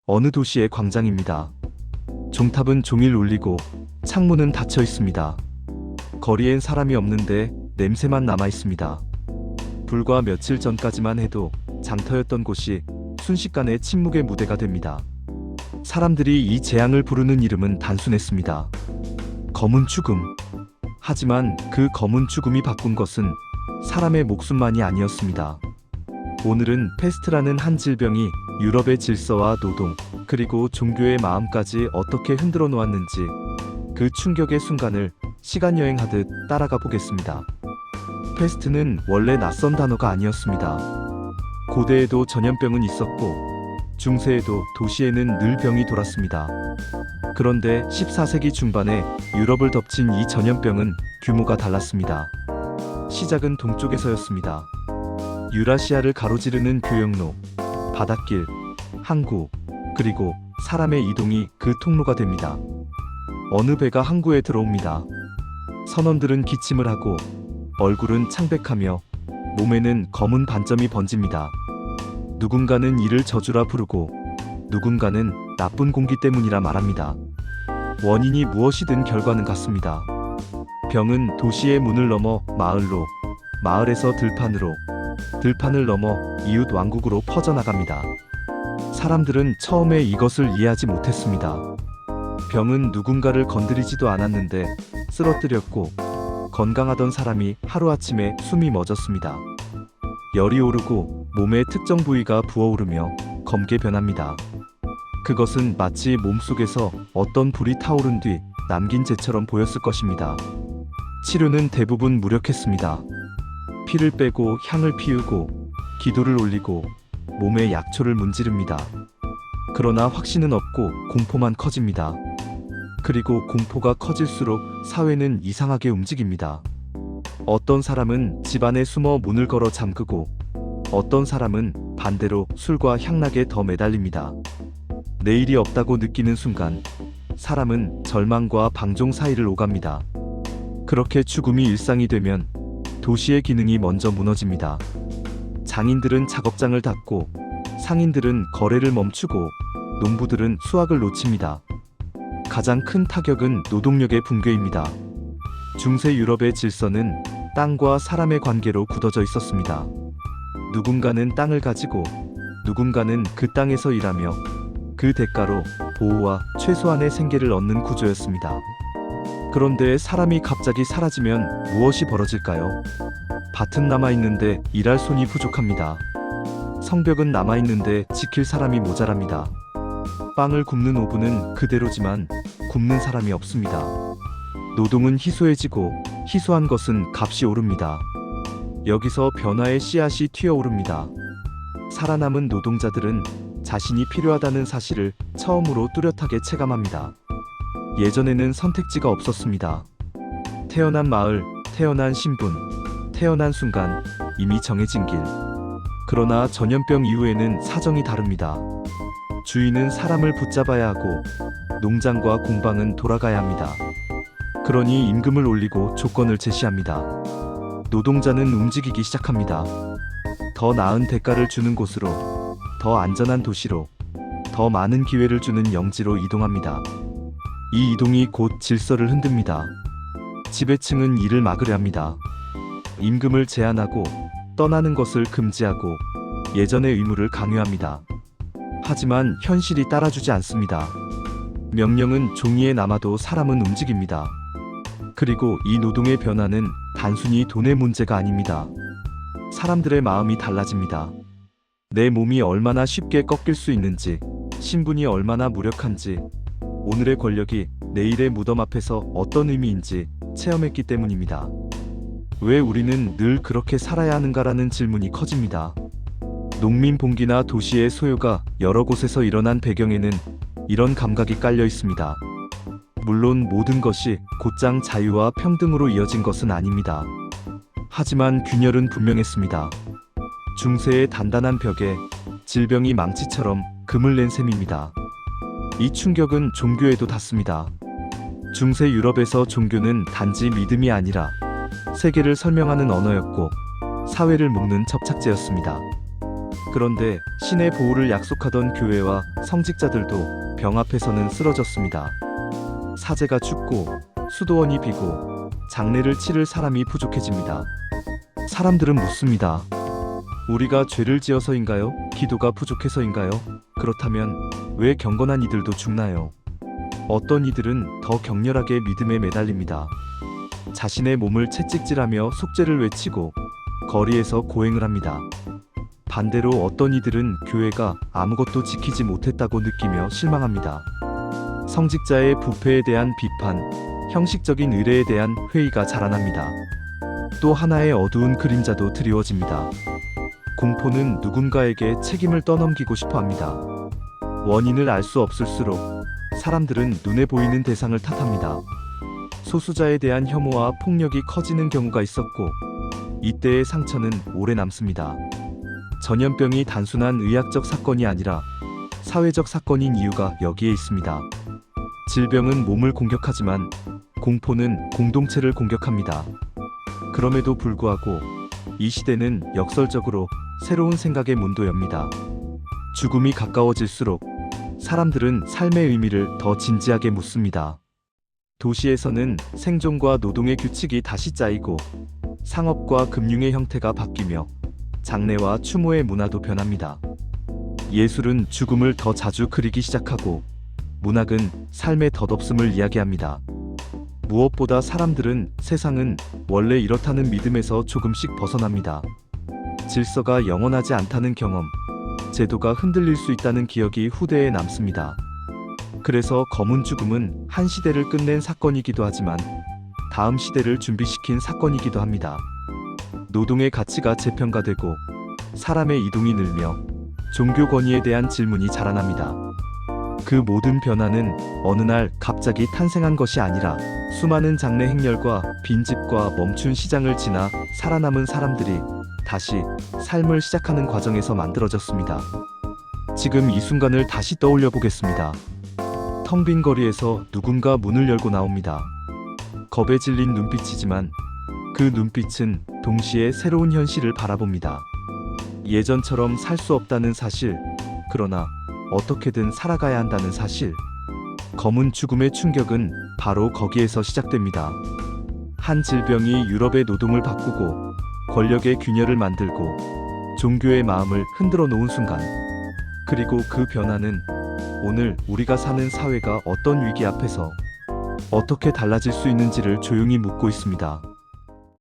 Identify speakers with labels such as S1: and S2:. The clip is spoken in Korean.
S1: 어느 도시의 광장입니다. 종탑은 종일 울리고 창문은 닫혀 있습니다. 거리엔 사람이 없는데 냄새만 남아 있습니다. 불과 며칠 전까지만 해도 장터였던 곳이 순식간에 침묵의 무대가 됩니다. 사람들이 이 재앙을 부르는 이름은 단순했습니다. 검은 죽음. 하지만 그 검은 죽음이 바꾼 것은 사람의 목숨만이 아니었습니다. 오늘은 페스트라는 한 질병이 유럽의 질서와 노동, 그리고 종교의 마음까지 어떻게 흔들어 놓았는지 그 충격의 순간을 시간여행하듯 따라가 보겠습니다. 페스트는 원래 낯선 단어가 아니었습니다. 고대에도 전염병은 있었고 중세에도 도시에는 늘 병이 돌았습니다. 그런데 14세기 중반에 유럽을 덮친 이 전염병은 규모가 달랐습니다. 시작은 동쪽에서였습니다. 유라시아를 가로지르는 교역로, 바닷길, 항구, 그리고 사람의 이동이 그 통로가 됩니다. 어느 배가 항구에 들어옵니다. 선원들은 기침을 하고 얼굴은 창백하며 몸에는 검은 반점이 번집니다. 누군가는 이를 저주라 부르고 누군가는 나쁜 공기 때문이라 말합니다. 원인이 무엇이든 결과는 같습니다. 병은 도시의 문을 넘어 마을로, 마을에서 들판으로, 들판을 넘어 이웃 왕국으로 퍼져나갑니다. 사람들은 처음에 이것을 이해하지 못했습니다. 병은 누군가를 건드리지도 않았는데 쓰러뜨렸고 건강하던 사람이 하루아침에 숨이 멎었습니다. 열이 오르고 몸의 특정 부위가 부어오르며 검게 변합니다. 그것은 마치 몸속에서 어떤 불이 타오른 뒤 남긴 재처럼 보였을 것입니다. 치료는 대부분 무력했습니다. 피를 빼고 향을 피우고 기도를 올리고 몸에 약초를 문지릅니다. 그러나 확신은 없고 공포만 커집니다. 그리고 공포가 커질수록 사회는 이상하게 움직입니다. 어떤 사람은 집안에 숨어 문을 걸어 잠그고 어떤 사람은 반대로 술과 향락에 더 매달립니다. 내일이 없다고 느끼는 순간 사람은 절망과 방종 사이를 오갑니다. 그렇게 죽음이 일상이 되면 도시의 기능이 먼저 무너집니다. 장인들은 작업장을 닫고 상인들은 거래를 멈추고 농부들은 수확을 놓칩니다. 가장 큰 타격은 노동력의 붕괴입니다. 중세 유럽의 질서는 땅과 사람의 관계로 굳어져 있었습니다. 누군가는 땅을 가지고 누군가는 그 땅에서 일하며 그 대가로 보호와 최소한의 생계를 얻는 구조였습니다. 그런데 사람이 갑자기 사라지면 무엇이 벌어질까요? 밭은 남아있는데 일할 손이 부족합니다. 성벽은 남아있는데 지킬 사람이 모자랍니다. 빵을 굽는 오븐은 그대로지만 굽는 사람이 없습니다. 노동은 희소해지고 희소한 것은 값이 오릅니다. 여기서 변화의 씨앗이 튀어오릅니다. 살아남은 노동자들은 자신이 필요하다는 사실을 처음으로 뚜렷하게 체감합니다. 예전에는 선택지가 없었습니다. 태어난 마을, 태어난 신분, 태어난 순간 이미 정해진 길. 그러나 전염병 이후에는 사정이 다릅니다. 주인은 사람을 붙잡아야 하고 농장과 공방은 돌아가야 합니다. 그러니 임금을 올리고 조건을 제시합니다. 노동자는 움직이기 시작합니다. 더 나은 대가를 주는 곳으로, 더 안전한 도시로, 더 많은 기회를 주는 영지로 이동합니다. 이 이동이 곧 질서를 흔듭니다. 지배층은 이를 막으려 합니다. 임금을 제한하고 떠나는 것을 금지하고 예전의 의무를 강요합니다. 하지만 현실이 따라주지 않습니다. 명령은 종이에 남아도 사람은 움직입니다. 그리고 이 노동의 변화는 단순히 돈의 문제가 아닙니다. 사람들의 마음이 달라집니다. 내 몸이 얼마나 쉽게 꺾일 수 있는지, 신분이 얼마나 무력한지, 오늘의 권력이 내일의 무덤 앞에서 어떤 의미인지 체험했기 때문입니다. 왜 우리는 늘 그렇게 살아야 하는가라는 질문이 커집니다. 농민 봉기나 도시의 소요가 여러 곳에서 일어난 배경에는 이런 감각이 깔려 있습니다. 물론 모든 것이 곧장 자유와 평등으로 이어진 것은 아닙니다. 하지만 균열은 분명했습니다. 중세의 단단한 벽에 질병이 망치처럼 금을 낸 셈입니다. 이 충격은 종교에도 닿습니다. 중세 유럽에서 종교는 단지 믿음이 아니라 세계를 설명하는 언어였고 사회를 묶는 접착제였습니다. 그런데 신의 보호를 약속하던 교회와 성직자들도 병 앞에서는 쓰러졌습니다. 사제가 죽고 수도원이 비고 장례를 치를 사람이 부족해집니다. 사람들은 묻습니다. 우리가 죄를 지어서인가요? 기도가 부족해서인가요? 그렇다면 왜 경건한 이들도 죽나요? 어떤 이들은 더 격렬하게 믿음에 매달립니다. 자신의 몸을 채찍질하며 속죄를 외치고 거리에서 고행을 합니다. 반대로 어떤 이들은 교회가 아무것도 지키지 못했다고 느끼며 실망합니다. 성직자의 부패에 대한 비판, 형식적인 의례에 대한 회의가 자라납니다. 또 하나의 어두운 그림자도 드리워집니다. 공포는 누군가에게 책임을 떠넘기고 싶어 합니다. 원인을 알 수 없을수록 사람들은 눈에 보이는 대상을 탓합니다. 소수자에 대한 혐오와 폭력이 커지는 경우가 있었고, 이때의 상처는 오래 남습니다. 전염병이 단순한 의학적 사건이 아니라 사회적 사건인 이유가 여기에 있습니다. 질병은 몸을 공격하지만 공포는 공동체를 공격합니다. 그럼에도 불구하고 이 시대는 역설적으로 새로운 생각의 문도 엽니다. 죽음이 가까워질수록 사람들은 삶의 의미를 더 진지하게 묻습니다. 도시에서는 생존과 노동의 규칙이 다시 짜이고 상업과 금융의 형태가 바뀌며 장례와 추모의 문화도 변합니다. 예술은 죽음을 더 자주 그리기 시작하고 문학은 삶의 덧없음을 이야기합니다. 무엇보다 사람들은 세상은 원래 이렇다는 믿음에서 조금씩 벗어납니다. 질서가 영원하지 않다는 경험, 제도가 흔들릴 수 있다는 기억이 후대에 남습니다. 그래서 검은 죽음은 한 시대를 끝낸 사건이기도 하지만 다음 시대를 준비시킨 사건이기도 합니다. 노동의 가치가 재평가되고 사람의 이동이 늘며 종교 권위에 대한 질문이 자라납니다. 그 모든 변화는 어느 날 갑자기 탄생한 것이 아니라 수많은 장래 행렬과 빈집과 멈춘 시장을 지나 살아남은 사람들이 다시 삶을 시작하는 과정에서 만들어졌습니다. 지금 이 순간을 다시 떠올려 보겠습니다. 텅 빈 거리에서 누군가 문을 열고 나옵니다. 겁에 질린 눈빛이지만 그 눈빛은 동시에 새로운 현실을 바라봅니다. 예전처럼 살 수 없다는 사실, 그러나 어떻게든 살아가야 한다는 사실. 검은 죽음의 충격은 바로 거기에서 시작됩니다. 한 질병이 유럽의 노동을 바꾸고 권력의 균열을 만들고 종교의 마음을 흔들어 놓은 순간, 그리고 그 변화는 오늘 우리가 사는 사회가 어떤 위기 앞에서 어떻게 달라질 수 있는지를 조용히 묻고 있습니다.